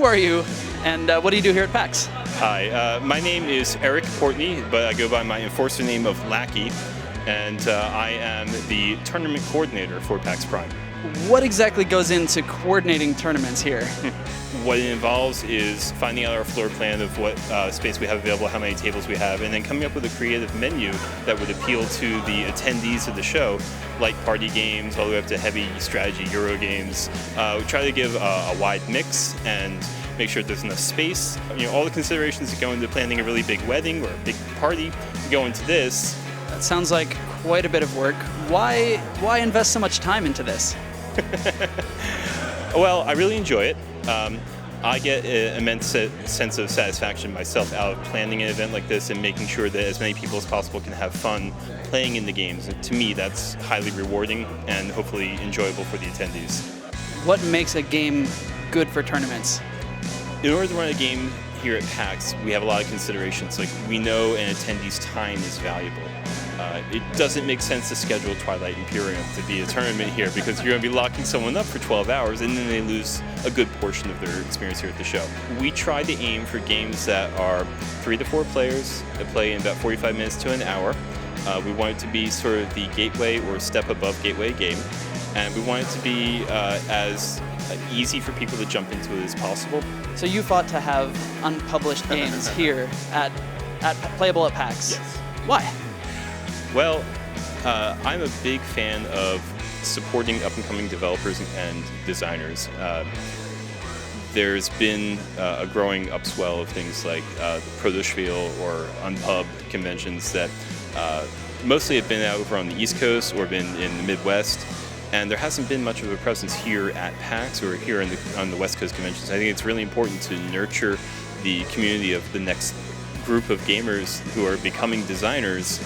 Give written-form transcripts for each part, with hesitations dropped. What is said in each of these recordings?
are you, and what do you do here at PAX? Hi, my name is Eric Portney, but I go by my enforcer name of Lackey, and I am the tournament coordinator for PAX Prime. What exactly goes into coordinating tournaments here? What it involves is finding out our floor plan of what space we have available, how many tables we have, and then coming up with a creative menu that would appeal to the attendees of the show, like party games all the way up to heavy strategy Euro games. We try to give a wide mix and make sure there's enough space. All the considerations that go into planning a really big wedding or a big party go into this. That sounds like quite a bit of work. Why invest so much time into this? Well, I really enjoy it. I get an immense sense of satisfaction myself out of planning an event like this and making sure that as many people as possible can have fun playing in the games. And to me, that's highly rewarding and hopefully enjoyable for the attendees. What makes a game good for tournaments? In order to run a game here at PAX, we have a lot of considerations. Like, we know an attendee's time is valuable. It doesn't make sense to schedule Twilight Imperium to be a tournament here because you're going to be locking someone up for 12 hours and then they lose a good portion of their experience here at the show. We try to aim for games that are 3 to 4 players that play in about 45 minutes to an hour. We want it to be sort of the gateway or step above gateway game, and we want it to be as easy for people to jump into it as possible. So you fought to have unpublished games here at playable at PAX. Yes. Why? Well, I'm a big fan of supporting up-and-coming developers and designers. There's been a growing upswell of things like the Protospiel or Unpub conventions that mostly have been out over on the East Coast or been in the Midwest, and there hasn't been much of a presence here at PAX or here on the West Coast conventions. I think it's really important to nurture the community of the next group of gamers who are becoming designers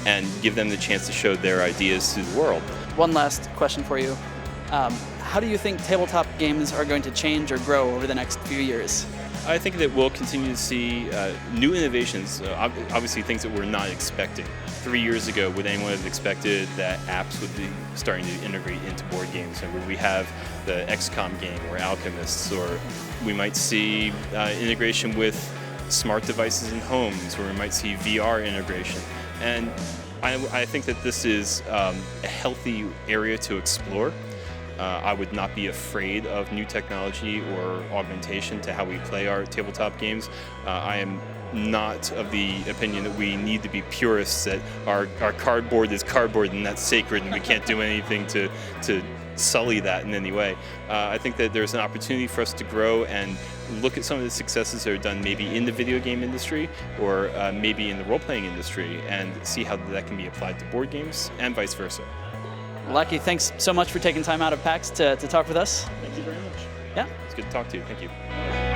and give them the chance to show their ideas to the world. One last question for you. How do you think tabletop games are going to change or grow over the next few years? I think that we'll continue to see new innovations, obviously things that we're not expecting. 3 years ago, would anyone have expected that apps would be starting to integrate into board games? And would we have the XCOM game or Alchemists, or we might see integration with smart devices in homes, or we might see VR integration. And I think that this is a healthy area to explore. I would not be afraid of new technology or augmentation to how we play our tabletop games. I am not of the opinion that we need to be purists, that our cardboard is cardboard and that's sacred and we can't do anything to sully that in any way. I think that there's an opportunity for us to grow and look at some of the successes that are done maybe in the video game industry or maybe in the role-playing industry and see how that can be applied to board games and vice versa. Lackey, thanks so much for taking time out of PAX to talk with us. Thank you very much. Yeah. It's good to talk to you. Thank you.